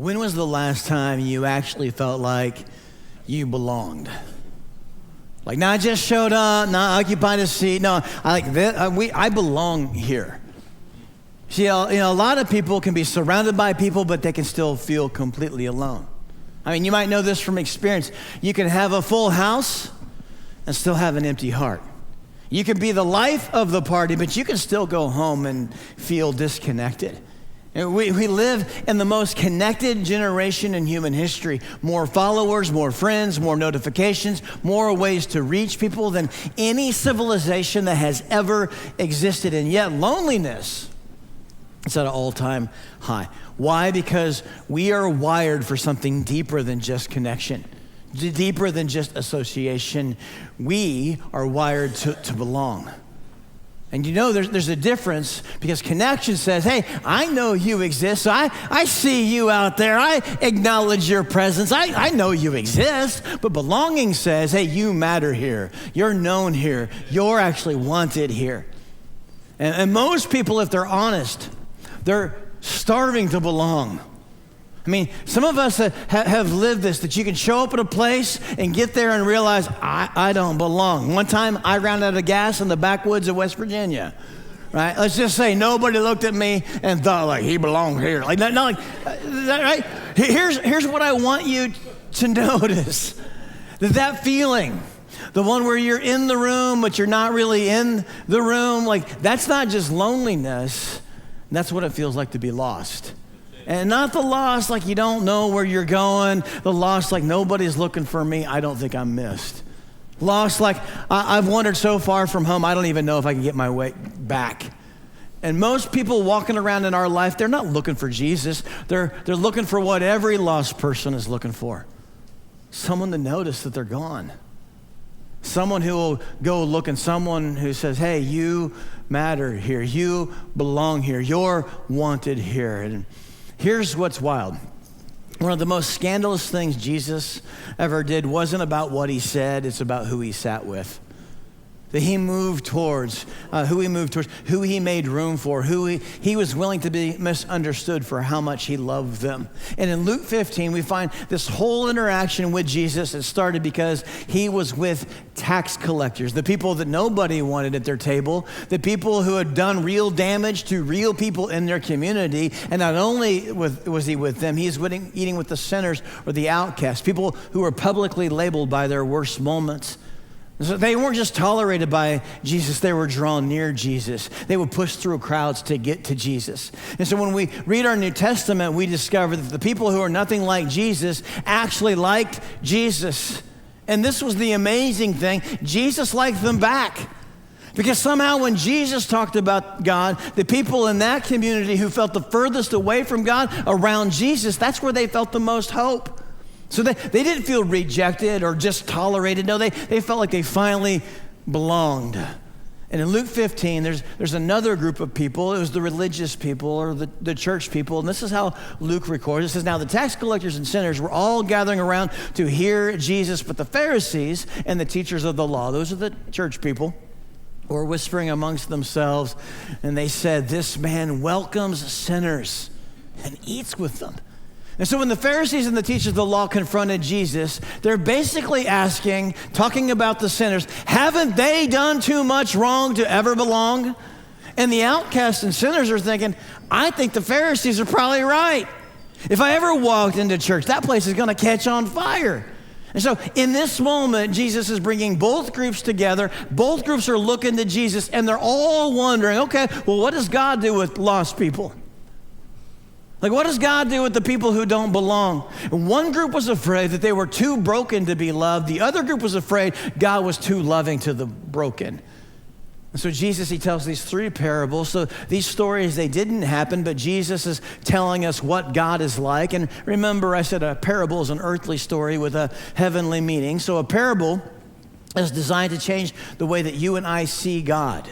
When was the last time you actually felt like you belonged? Like not just showed up, not occupied a seat. No, I belong here. See, a lot of people can be surrounded by people, but they can still feel completely alone. I mean, you might know this from experience. You can have a full house and still have an empty heart. You can be the life of the party, but you can still go home and feel disconnected. And we live in the most connected generation in human history. More followers, more friends, more notifications, more ways to reach people than any civilization that has ever existed. And yet loneliness is at an all-time high. Why? Because we are wired for something deeper than just connection, deeper than just association. We are wired to belong. And you know there's a difference, because connection says, hey, I know you exist, so I see you out there. I acknowledge your presence. I know you exist. But belonging says, hey, you matter here. You're known here. You're actually wanted here. And most people, if they're honest, they're starving to belong. I mean, some of us have lived this, that you can show up at a place and get there and realize, I don't belong. One time, I ran out of gas in the backwoods of West Virginia, right? Let's just say nobody looked at me and thought, like, he belonged here. Like, not like, right? Here's what I want you to notice. That feeling, the one where you're in the room, but you're not really in the room, like, that's not just loneliness. That's what it feels like to be lost. And not the lost like you don't know where you're going. The lost like nobody's looking for me. I don't think I'm missed. Lost like I've wandered so far from home, I don't even know if I can get my way back. And most people walking around in our life, they're not looking for Jesus. They're looking for what every lost person is looking for. Someone to notice that they're gone. Someone who will go looking, someone who says, hey, you matter here. You belong here. You're wanted here. And here's what's wild. One of the most scandalous things Jesus ever did wasn't about what he said, it's about who he sat with. That he moved towards, who he made room for, who he was willing to be misunderstood for how much he loved them. And in Luke 15, we find this whole interaction with Jesus. It started because he was with tax collectors, the people that nobody wanted at their table, the people who had done real damage to real people in their community. And not only was he with them, he was eating with the sinners or the outcasts, people who were publicly labeled by their worst moments. So they weren't just tolerated by Jesus, they were drawn near Jesus. They would push through crowds to get to Jesus. And so when we read our New Testament, we discover that the people who are nothing like Jesus actually liked Jesus. And this was the amazing thing. Jesus liked them back. Because somehow when Jesus talked about God, the people in that community who felt the furthest away from God around Jesus, that's where they felt the most hope. So they didn't feel rejected or just tolerated. No, they felt like they finally belonged. And in Luke 15, there's another group of people. It was the religious people or the church people. And this is how Luke records. It says, now the tax collectors and sinners were all gathering around to hear Jesus, but the Pharisees and the teachers of the law, those are the church people, were whispering amongst themselves. And they said, this man welcomes sinners and eats with them. And so when the Pharisees and the teachers of the law confronted Jesus, they're basically talking about the sinners, haven't they done too much wrong to ever belong? And the outcasts and sinners are thinking, I think the Pharisees are probably right. If I ever walked into church, that place is going to catch on fire. And so in this moment, Jesus is bringing both groups together. Both groups are looking to Jesus, and they're all wondering, okay, well, what does God do with lost people? Like, what does God do with the people who don't belong? And one group was afraid that they were too broken to be loved. The other group was afraid God was too loving to the broken. And so Jesus, he tells these three parables. So these stories, they didn't happen, but Jesus is telling us what God is like. And remember, I said a parable is an earthly story with a heavenly meaning. So a parable is designed to change the way that you and I see God,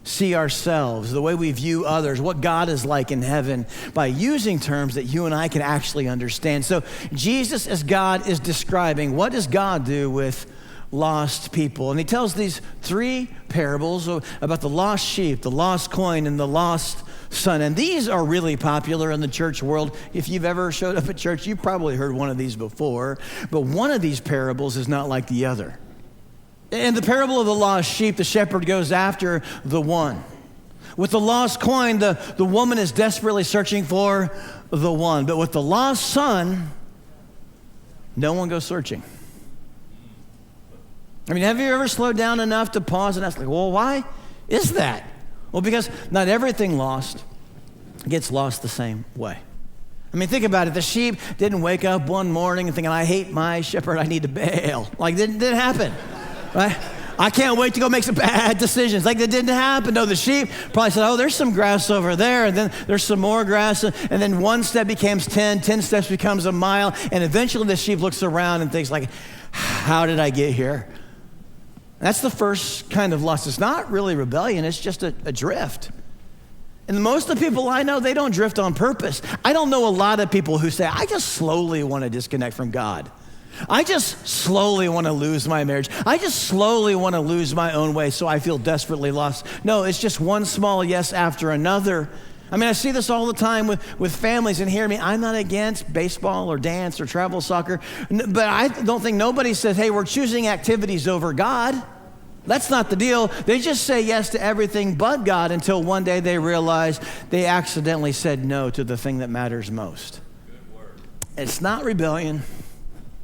see ourselves, the way we view others, what God is like in heaven, by using terms that you and I can actually understand. So Jesus as God is describing, what does God do with lost people? And he tells these three parables about the lost sheep, the lost coin, and the lost son. And these are really popular in the church world. If you've ever showed up at church, you've probably heard one of these before. But one of these parables is not like the other. In the parable of the lost sheep, the shepherd goes after the one. With the lost coin, the woman is desperately searching for the one. But with the lost son, no one goes searching. I mean, have you ever slowed down enough to pause and ask, like, well, why is that? Well, because not everything lost gets lost the same way. I mean, think about it. The sheep didn't wake up one morning and thinking, I hate my shepherd, I need to bail. Like, it didn't happen, right? I can't wait to go make some bad decisions. Like, that didn't happen. No, the sheep probably said, oh, there's some grass over there, and then there's some more grass, and then one step becomes 10 steps becomes a mile, and eventually the sheep looks around and thinks, like, how did I get here? That's the first kind of loss. It's not really rebellion, it's just a drift. And most of the people I know, they don't drift on purpose. I don't know a lot of people who say, I just slowly want to disconnect from God. I just slowly want to lose my marriage. I just slowly want to lose my own way, so I feel desperately lost. No, it's just one small yes after another. I mean, I see this all the time with families, and hear me, I'm not against baseball or dance or travel soccer, but I don't think nobody says, hey, we're choosing activities over God. That's not the deal. They just say yes to everything but God until one day they realize they accidentally said no to the thing that matters most. Good word. It's not rebellion.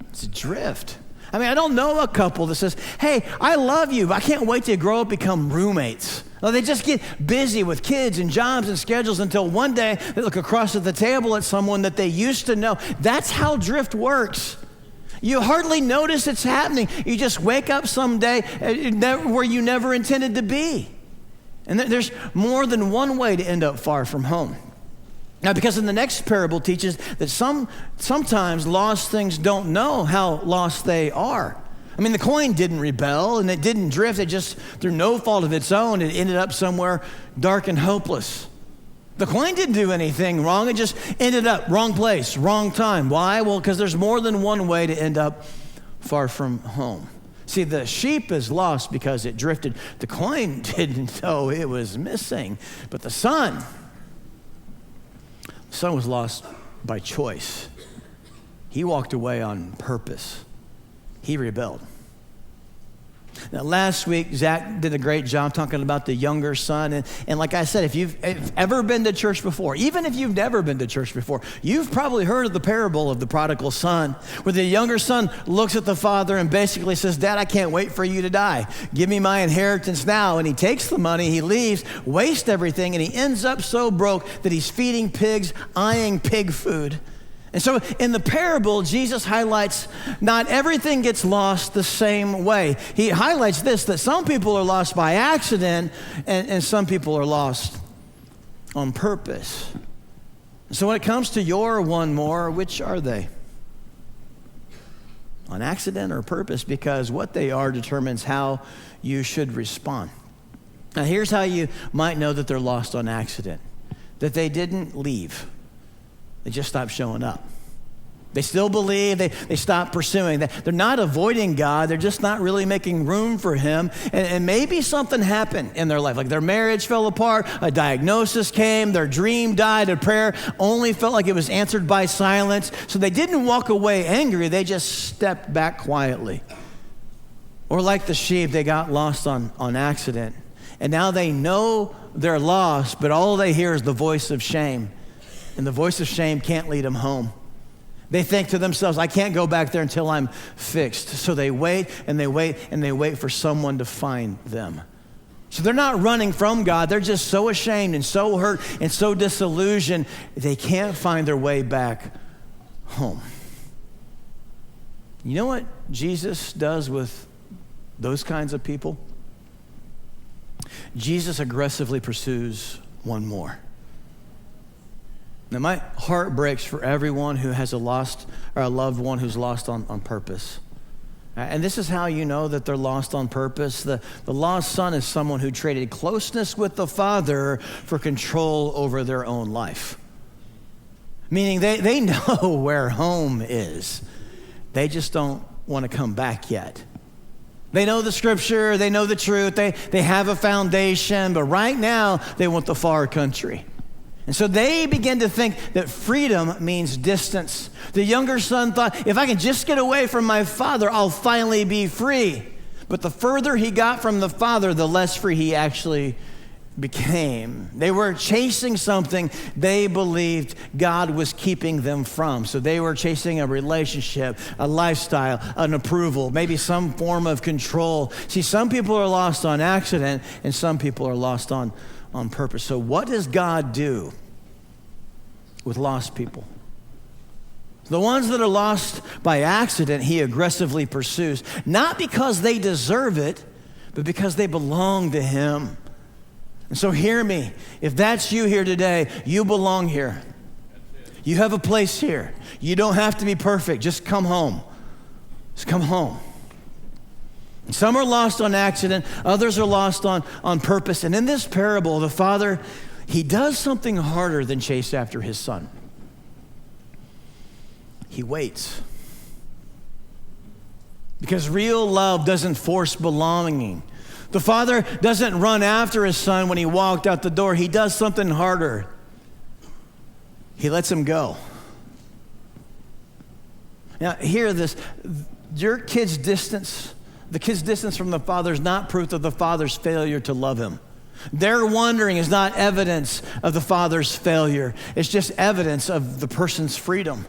It's a drift. I mean, I don't know a couple that says, hey, I love you, but I can't wait to grow up, become roommates. No, they just get busy with kids and jobs and schedules until one day they look across at the table at someone that they used to know. That's how drift works. You hardly notice it's happening. You just wake up someday where you never intended to be. And there's more than one way to end up far from home. Now, because in the next parable teaches that sometimes lost things don't know how lost they are. I mean, the coin didn't rebel and it didn't drift. It just, through no fault of its own, it ended up somewhere dark and hopeless. The coin didn't do anything wrong. It just ended up wrong place, wrong time. Why? Well, because there's more than one way to end up far from home. See, the sheep is lost because it drifted. The coin didn't know it was missing. But the son was lost by choice. He walked away on purpose. He rebelled. Now, last week, Zach did a great job talking about the younger son. And like I said, if you've ever been to church before, even if you've never been to church before, you've probably heard of the parable of the prodigal son, where the younger son looks at the father and basically says, Dad, I can't wait for you to die. Give me my inheritance now. And he takes the money, he leaves, wastes everything, and he ends up so broke that he's feeding pigs, eyeing pig food. And so in the parable, Jesus highlights not everything gets lost the same way. He highlights this, that some people are lost by accident and some people are lost on purpose. So when it comes to your one more, which are they? On accident or purpose? Because what they are determines how you should respond. Now here's how you might know that they're lost on accident. That they didn't leave. They just stopped showing up. They still believe, they stopped pursuing. They're not avoiding God, they're just not really making room for him. And maybe something happened in their life, like their marriage fell apart, a diagnosis came, their dream died, a prayer only felt like it was answered by silence. So they didn't walk away angry, they just stepped back quietly. Or like the sheep, they got lost on accident. And now they know they're lost, but all they hear is the voice of shame. And the voice of shame can't lead them home. They think to themselves, I can't go back there until I'm fixed. So they wait and they wait and they wait for someone to find them. So they're not running from God. They're just so ashamed and so hurt and so disillusioned, they can't find their way back home. You know what Jesus does with those kinds of people? Jesus aggressively pursues one more. Now, my heart breaks for everyone who has a loved one who's lost on purpose. And this is how you know that they're lost on purpose. The lost son is someone who traded closeness with the Father for control over their own life. Meaning they know where home is. They just don't want to come back yet. They know the scripture, they know the truth, they have a foundation, but right now they want the far country. And so they began to think that freedom means distance. The younger son thought, if I can just get away from my father, I'll finally be free. But the further he got from the father, the less free he actually became. They were chasing something they believed God was keeping them from. So they were chasing a relationship, a lifestyle, an approval, maybe some form of control. See, some people are lost on accident and some people are lost on purpose. So what does God do with lost people? The ones that are lost by accident, he aggressively pursues, not because they deserve it, but because they belong to him. And so hear me. If that's you here today, you belong here. You have a place here. You don't have to be perfect. Just come home. Just come home. Some are lost on accident. Others are lost on purpose. And in this parable, the father, he does something harder than chase after his son. He waits. Because real love doesn't force belonging. The father doesn't run after his son when he walked out the door. He does something harder. He lets him go. Now, hear this. Your kid's distance, the kid's distance from the father is not proof of the father's failure to love him. Their wandering is not evidence of the father's failure. It's just evidence of the person's freedom.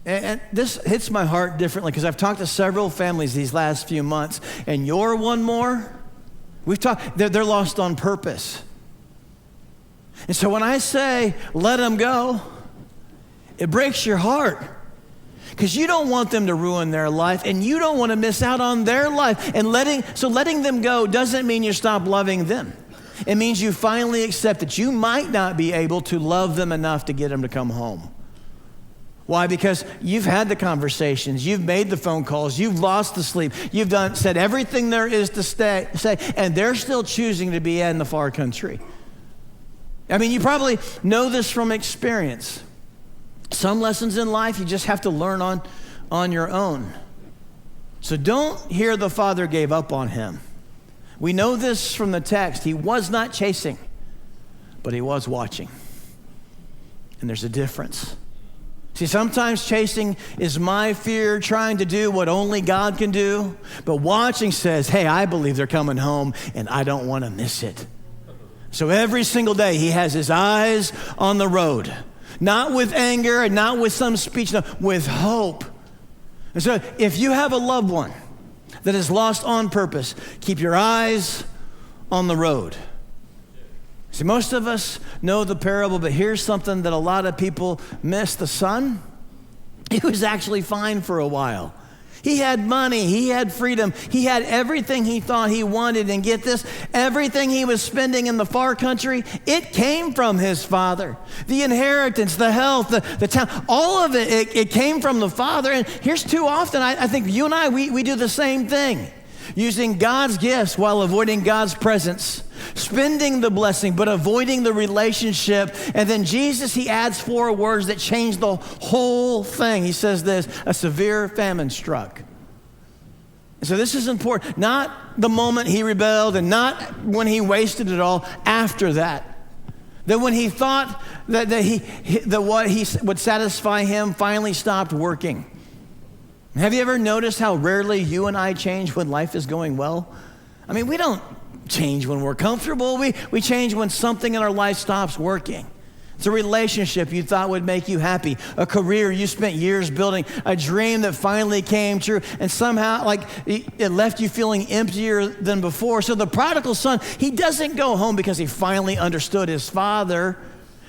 And this hits my heart differently because I've talked to several families these last few months, and you're one more. We've talked, they're lost on purpose. And so when I say, let them go, it breaks your heart because you don't want them to ruin their life and you don't want to miss out on their life. And letting them go doesn't mean you stop loving them. It means you finally accept that you might not be able to love them enough to get them to come home. Why? Because you've had the conversations, you've made the phone calls, you've lost the sleep, you've said everything there is to say, and they're still choosing to be in the far country. I mean, you probably know this from experience. Some lessons in life you just have to learn on your own. So don't hear the father gave up on him. We know this from the text. He was not chasing, but he was watching. And there's a difference. See, sometimes chasing is my fear trying to do what only God can do, but watching says, hey, I believe they're coming home and I don't want to miss it. So every single day he has his eyes on the road, not with anger and not with some speech, no, with hope. And so if you have a loved one that is lost on purpose, keep your eyes on the road. See, most of us know the parable, but here's something that a lot of people miss. The son, he was actually fine for a while. He had money, he had freedom, he had everything he thought he wanted. And get this, everything he was spending in the far country, it came from his father. The inheritance, the health, the town, all of it came from the father. And here's too often, I think you and I, we do the same thing. Using God's gifts while avoiding God's presence, spending the blessing but avoiding the relationship. And then Jesus, he adds 4 words that change the whole thing. He says this, a severe famine struck. And so this is important, not the moment he rebelled and not when he wasted it all, after that. That when he thought that what he would satisfy him finally stopped working. Have you ever noticed how rarely you and I change when life is going well? I mean, we don't change when we're comfortable. We change when something in our life stops working. It's a relationship you thought would make you happy, a career you spent years building, a dream that finally came true, and somehow it left you feeling emptier than before. So the prodigal son, he doesn't go home because he finally understood his father.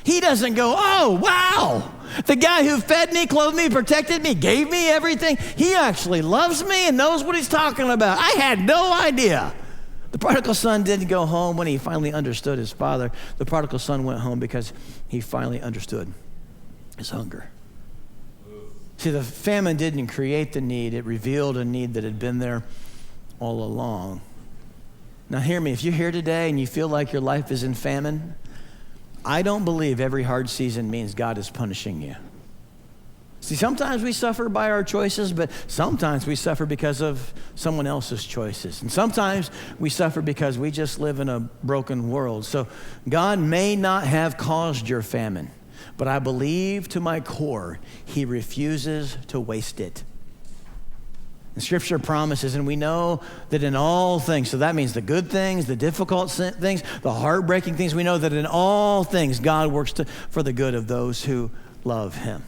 He doesn't go, oh, wow, the guy who fed me, clothed me, protected me, gave me everything, he actually loves me and knows what he's talking about. I had no idea. The prodigal son didn't go home when he finally understood his father. The prodigal son went home because he finally understood his hunger. See, the famine didn't create the need. It revealed a need that had been there all along. Now hear me, if you're here today and you feel like your life is in famine, I don't believe every hard season means God is punishing you. See, sometimes we suffer by our choices, but sometimes we suffer because of someone else's choices. And sometimes we suffer because we just live in a broken world. So God may not have caused your famine, but I believe to my core, he refuses to waste it. And Scripture promises, and we know that in all things, so that means the good things, the difficult things, the heartbreaking things, we know that in all things, God works for the good of those who love him.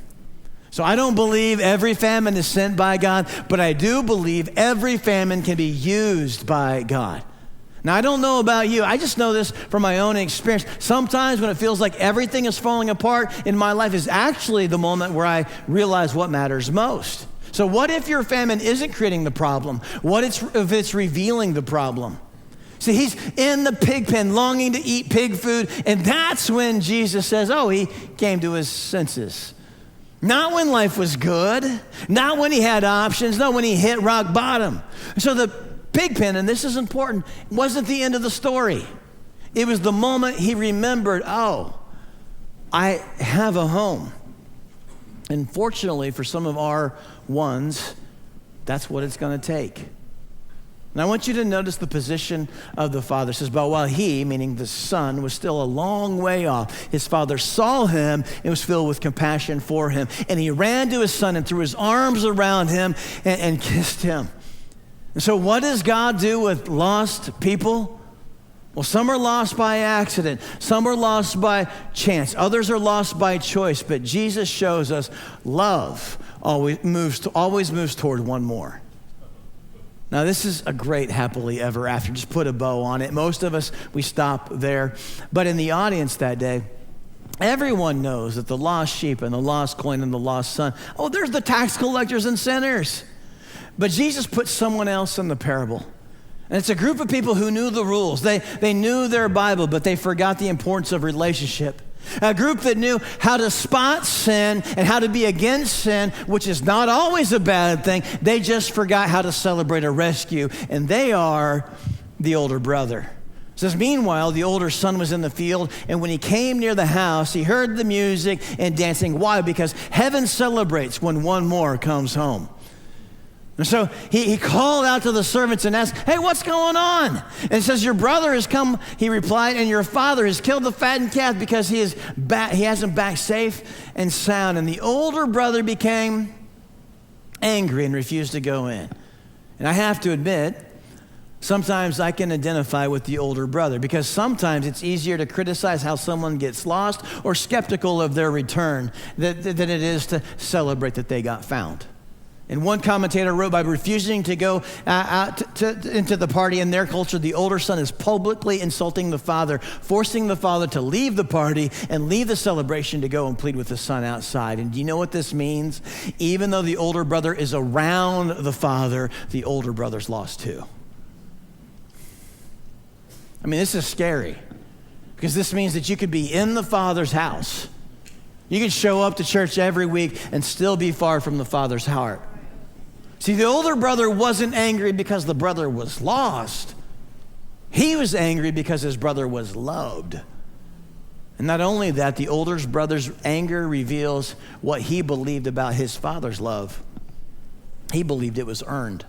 So I don't believe every famine is sent by God, but I do believe every famine can be used by God. Now, I don't know about you. I just know this from my own experience. Sometimes when it feels like everything is falling apart in my life is actually the moment where I realize what matters most. So what if your famine isn't creating the problem? What if it's revealing the problem? See, he's in the pig pen longing to eat pig food, and that's when Jesus says, he came to his senses. Not when life was good, not when he had options, not when he hit rock bottom. So the pig pen, and this is important, wasn't the end of the story. It was the moment he remembered, I have a home. And fortunately for some of our ones, that's what it's going to take. And I want you to notice the position of the father. It says, but while he, meaning the son, was still a long way off, his father saw him and was filled with compassion for him. And he ran to his son and threw his arms around him and kissed him. And so what does God do with lost people? Well, some are lost by accident. Some are lost by chance. Others are lost by choice. But Jesus shows us love always moves toward one more. Now, this is a great happily ever after. Just put a bow on it. Most of us, we stop there. But in the audience that day, everyone knows that the lost sheep and the lost coin and the lost son, there's the tax collectors and sinners. But Jesus put someone else in the parable. And it's a group of people who knew the rules. They knew their Bible, but they forgot the importance of relationship. A group that knew how to spot sin and how to be against sin, which is not always a bad thing. They just forgot how to celebrate a rescue, and they are the older brother. It says, meanwhile, the older son was in the field, and when he came near the house, he heard the music and dancing. Why? Because heaven celebrates when one more comes home. And so he called out to the servants and asked, hey, what's going on? And it says, your brother has come, he replied, and your father has killed the fattened calf because he has him back safe and sound. And the older brother became angry and refused to go in. And I have to admit, sometimes I can identify with the older brother because sometimes it's easier to criticize how someone gets lost or skeptical of their return than it is to celebrate that they got found. And one commentator wrote, by refusing to go into the party in their culture, the older son is publicly insulting the father, forcing the father to leave the party and leave the celebration to go and plead with the son outside. And do you know what this means? Even though the older brother is around the father, the older brother's lost too. I mean, this is scary because this means that you could be in the father's house. You could show up to church every week and still be far from the father's heart. See, the older brother wasn't angry because the brother was lost. He was angry because his brother was loved. And not only that, the older brother's anger reveals what he believed about his father's love. He believed it was earned.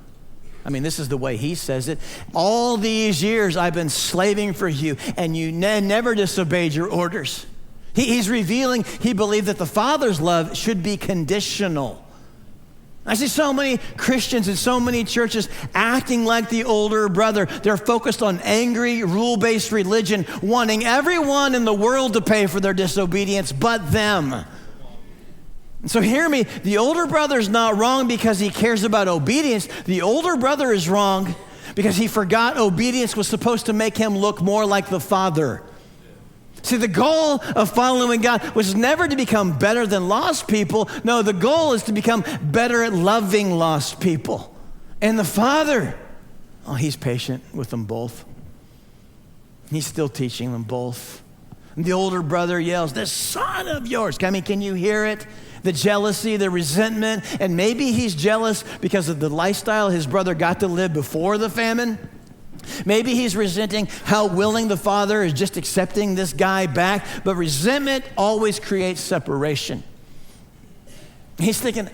I mean, this is the way he says it. All these years I've been slaving for you, and you never disobeyed your orders. He's revealing he believed that the father's love should be conditional. I see so many Christians in so many churches acting like the older brother. They're focused on angry, rule-based religion, wanting everyone in the world to pay for their disobedience but them. And so hear me, the older brother's not wrong because he cares about obedience. The older brother is wrong because he forgot obedience was supposed to make him look more like the father. See, the goal of following God was never to become better than lost people. No, the goal is to become better at loving lost people. And the Father, he's patient with them both. He's still teaching them both. And the older brother yells, "The son of yours." I mean, can you hear it? The jealousy, the resentment, and maybe he's jealous because of the lifestyle his brother got to live before the famine. Maybe he's resenting how willing the father is just accepting this guy back, but resentment always creates separation. He's thinking,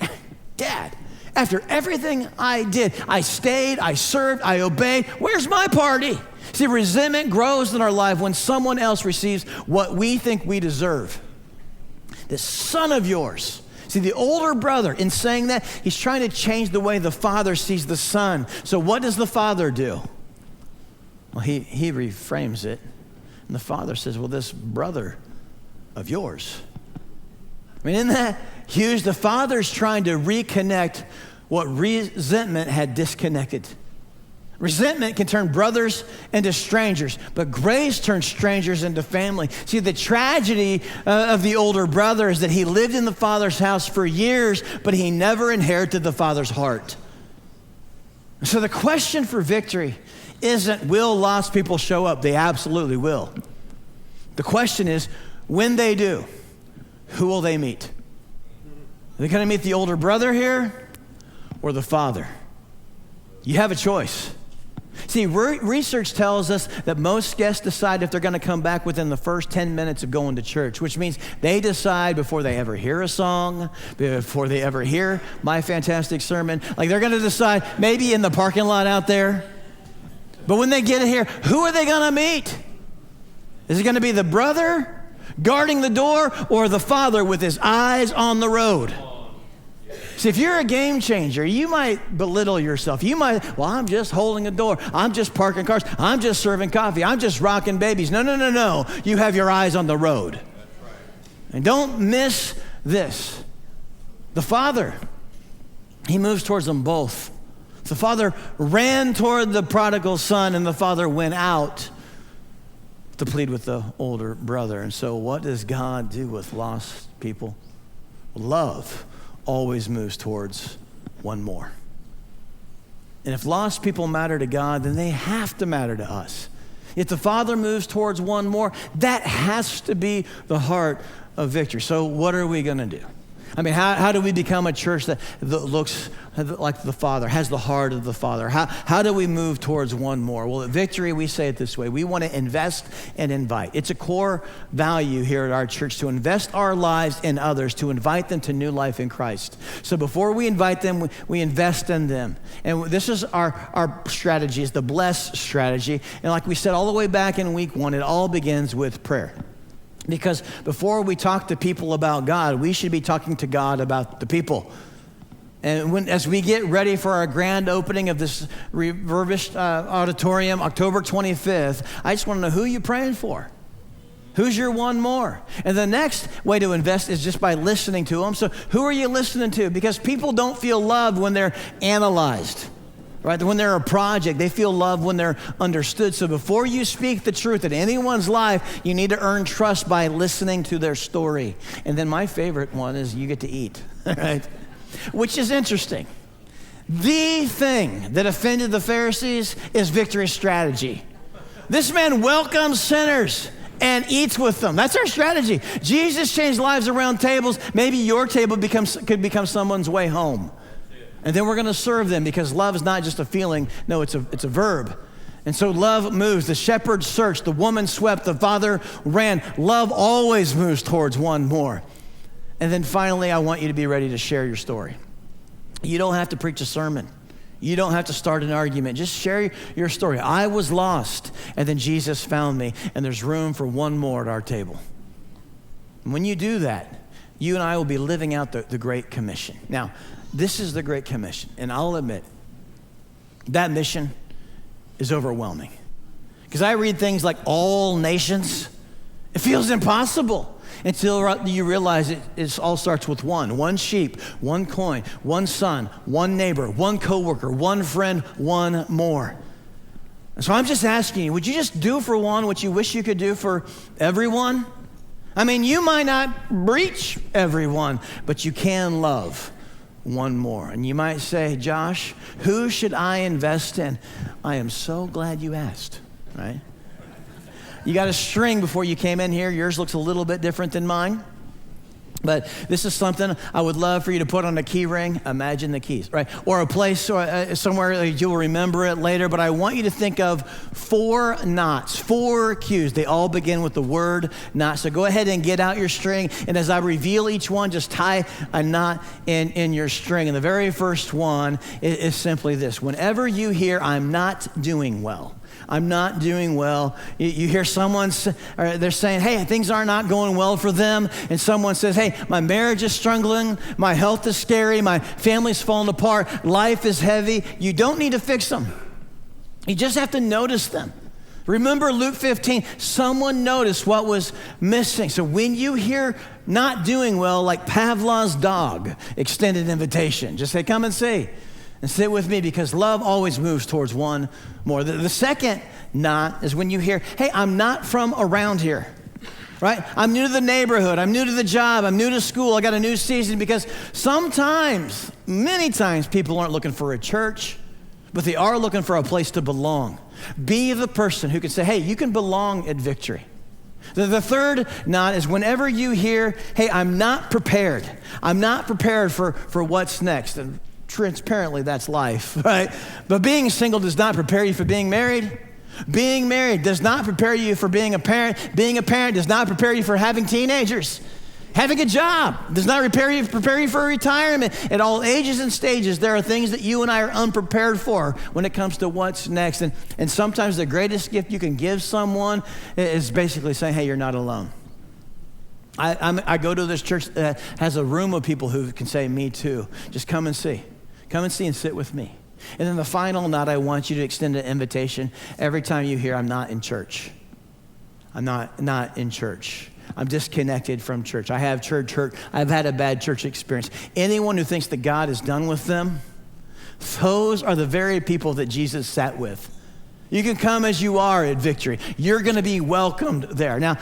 Dad, after everything I did, I stayed, I served, I obeyed, where's my party? See, resentment grows in our life when someone else receives what we think we deserve. This son of yours. See, the older brother, in saying that, he's trying to change the way the father sees the son. So what does the father do? Well, he reframes it. And the father says, well, this brother of yours. I mean, isn't that huge? The father's trying to reconnect what resentment had disconnected. Resentment can turn brothers into strangers, but grace turns strangers into family. See, the tragedy of the older brother is that he lived in the father's house for years, but he never inherited the father's heart. So the question for victory isn't, will lost people show up? They absolutely will. The question is, when they do, who will they meet? Are they going to meet the older brother here or the father? You have a choice. See, research tells us that most guests decide if they're going to come back within the first 10 minutes of going to church, which means they decide before they ever hear a song, before they ever hear my fantastic sermon. Like, they're going to decide maybe in the parking lot out there. But when they get here, who are they going to meet? Is it going to be the brother guarding the door or the father with his eyes on the road? See, if you're a game changer, you might belittle yourself. You might, well, I'm just holding a door. I'm just parking cars. I'm just serving coffee. I'm just rocking babies. No. You have your eyes on the road. That's right. And don't miss this. The father, he moves towards them both. The father ran toward the prodigal son, and the father went out to plead with the older brother. And so what does God do with lost people? Love always moves towards one more. And if lost people matter to God, then they have to matter to us. If the Father moves towards one more, that has to be the heart of victory. So what are we going to do? I mean, how do we become a church that looks like the Father, has the heart of the Father? How do we move towards one more? Well, at Victory, we say it this way. We want to invest and invite. It's a core value here at our church to invest our lives in others, to invite them to new life in Christ. So before we invite them, we invest in them. And this is our strategy, is the bless strategy. And like we said all the way back in week 1, it all begins with prayer. Because before we talk to people about God, we should be talking to God about the people. And as we get ready for our grand opening of this refurbished auditorium, October 25th, I just want to know who you're praying for. Who's your one more? And the next way to invest is just by listening to them. So who are you listening to? Because people don't feel loved when they're analyzed. Right? When they're a project, they feel loved when they're understood. So before you speak the truth in anyone's life, you need to earn trust by listening to their story. And then my favorite one is you get to eat, right? Which is interesting. The thing that offended the Pharisees is Victory's strategy. This man welcomes sinners and eats with them. That's our strategy. Jesus changed lives around tables. Maybe your table could become someone's way home. And then we're going to serve them, because love is not just a feeling. No, it's a verb. And so love moves. The shepherd searched. The woman swept. The father ran. Love always moves towards one more. And then finally, I want you to be ready to share your story. You don't have to preach a sermon. You don't have to start an argument. Just share your story. I was lost, and then Jesus found me, and there's room for one more at our table. And when you do that, you and I will be living out the Great Commission. Now, this is the Great Commission, and I'll admit, that mission is overwhelming. Because I read things like all nations, it feels impossible until you realize it all starts with one sheep, one coin, one son, one neighbor, one coworker, one friend, one more. And so I'm just asking you, would you just do for one what you wish you could do for everyone? I mean, you might not reach everyone, but you can love one more. And you might say, Josh, who should I invest in? I am so glad you asked, right? You got a string before you came in here. Yours looks a little bit different than mine. But this is something I would love for you to put on a key ring. Imagine the keys, right? Or a place or somewhere you'll remember it later. But I want you to think of 4 knots, 4 cues. They all begin with the word knot. So go ahead and get out your string. And as I reveal each one, just tie a knot in your string. And the very first one is simply this. Whenever you hear, I'm not doing well. I'm not doing well. You hear someone, they're saying, hey, things are not going well for them. And someone says, hey, my marriage is struggling. My health is scary. My family's falling apart. Life is heavy. You don't need to fix them. You just have to notice them. Remember Luke 15, someone noticed what was missing. So when you hear not doing well, like Pavlov's dog, extended invitation, just say, come and see. And sit with me, because love always moves towards one more. The second knot is when you hear, hey, I'm not from around here, right? I'm new to the neighborhood. I'm new to the job. I'm new to school. I got a new season. Because sometimes, many times, people aren't looking for a church, but they are looking for a place to belong. Be the person who can say, hey, you can belong at Victory. The third knot is whenever you hear, hey, I'm not prepared. I'm not prepared for what's next. And transparently, that's life, right? But being single does not prepare you for being married. Being married does not prepare you for being a parent. Being a parent does not prepare you for having teenagers. Having a job does not prepare you for retirement. At all ages and stages, there are things that you and I are unprepared for when it comes to what's next. And sometimes the greatest gift you can give someone is basically saying, hey, you're not alone. I go to this church that has a room of people who can say, me too. Just come and see. Come and see and sit with me. And then the final knot, I want you to extend an invitation every time you hear, I'm not in church. I'm not in church. I'm disconnected from church. I have church hurt. I've had a bad church experience. Anyone who thinks that God is done with them, those are the very people that Jesus sat with. You can come as you are at Victory. You're going to be welcomed there. Now,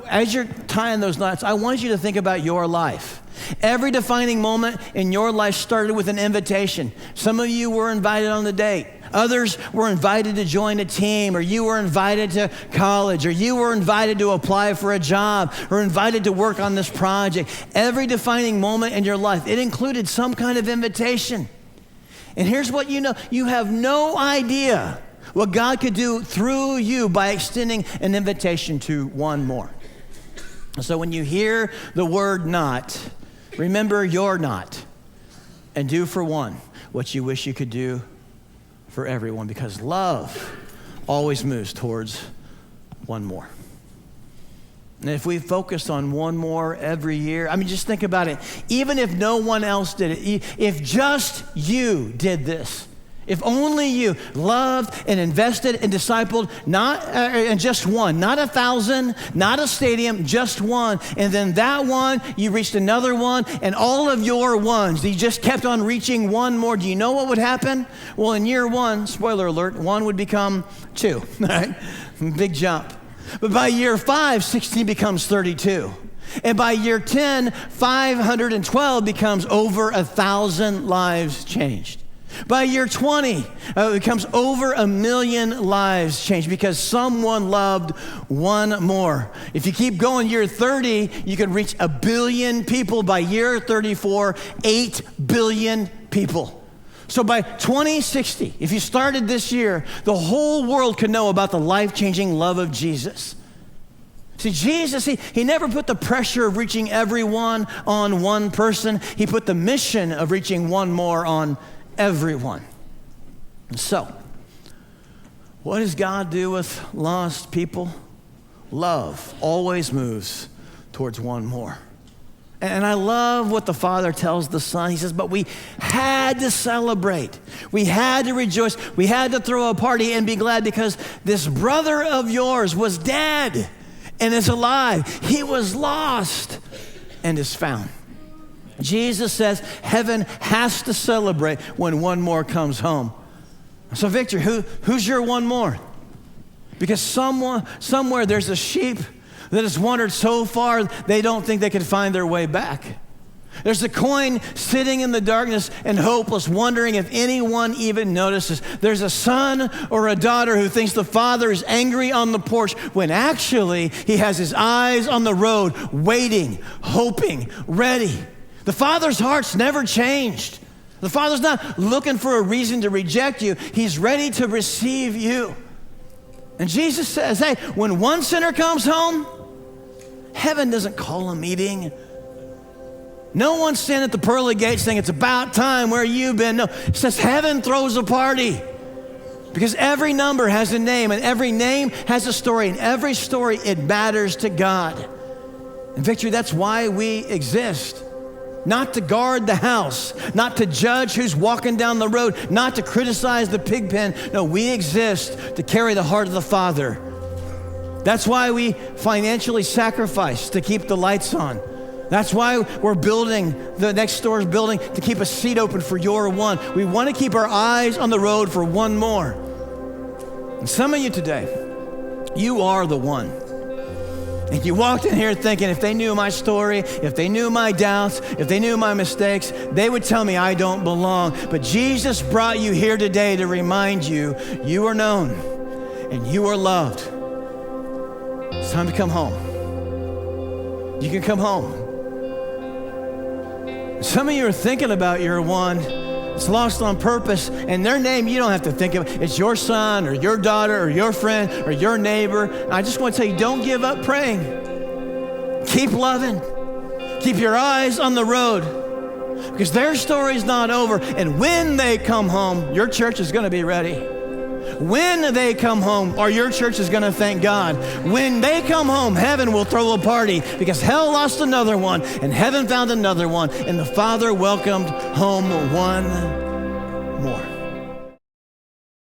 as you're tying those knots, I want you to think about your life. Every defining moment in your life started with an invitation. Some of you were invited on the date. Others were invited to join a team, or you were invited to college, or you were invited to apply for a job, or invited to work on this project. Every defining moment in your life, it included some kind of invitation. And here's what you know. You have no idea what God could do through you by extending an invitation to one more. So when you hear the word not, remember you're not, and do for one what you wish you could do for everyone, because love always moves towards one more. And if we focus on one more every year, I mean, just think about it. Even if no one else did it, if just you did this, if only you loved and invested and discipled, and just one, not 1,000, not a stadium, just one. And then that one, you reached another one, and all of your ones, you just kept on reaching one more. Do you know what would happen? Well, in year 1, spoiler alert, 1 would become 2, right? Big jump. But by year 5, 16 becomes 32. And by year 10, 512 becomes over 1,000 lives changed. By year 20, it becomes over 1 million lives changed because someone loved one more. If you keep going, year 30, you could reach 1 billion people. By year 34, 8 billion people. So by 2060, if you started this year, the whole world could know about the life-changing love of Jesus. See, Jesus, he never put the pressure of reaching everyone on one person. He put the mission of reaching one more on everyone. So, what does God do with lost people? Love always moves towards one more. And I love what the Father tells the Son. He says, but we had to celebrate. We had to rejoice. We had to throw a party and be glad because this brother of yours was dead and is alive. He was lost and is found. Jesus says heaven has to celebrate when one more comes home. So Victor, who's your one more? Because somewhere there's a sheep that has wandered so far they don't think they can find their way back. There's a coin sitting in the darkness and hopeless, wondering if anyone even notices. There's a son or a daughter who thinks the father is angry on the porch when actually he has his eyes on the road, waiting, hoping, ready. The father's heart's never changed. The father's not looking for a reason to reject you. He's ready to receive you. And Jesus says, hey, when one sinner comes home, heaven doesn't call a meeting. No one's standing at the pearly gates saying, it's about time, where you been? No, it says heaven throws a party. Because every number has a name, and every name has a story, and every story, it matters to God. And Victory, that's why we exist. Not to guard the house, not to judge who's walking down the road, not to criticize the pig pen. No, we exist to carry the heart of the Father. That's why we financially sacrifice to keep the lights on. That's why we're building the next door's building to keep a seat open for your one. We want to keep our eyes on the road for one more. And some of you today, you are the one. And you walked in here thinking if they knew my story, if they knew my doubts, if they knew my mistakes, they would tell me I don't belong. But Jesus brought you here today to remind you, you are known and you are loved. It's time to come home. You can come home. Some of you are thinking about your one. It's lost on purpose, and their name you don't have to think of. It's your son or your daughter or your friend or your neighbor. And I just want to tell you, don't give up praying. Keep loving. Keep your eyes on the road, because their story's not over. And when they come home, your church is going to be ready. When they come home, or your church is going to thank God. When they come home, heaven will throw a party, because hell lost another one and heaven found another one, and the Father welcomed home one more.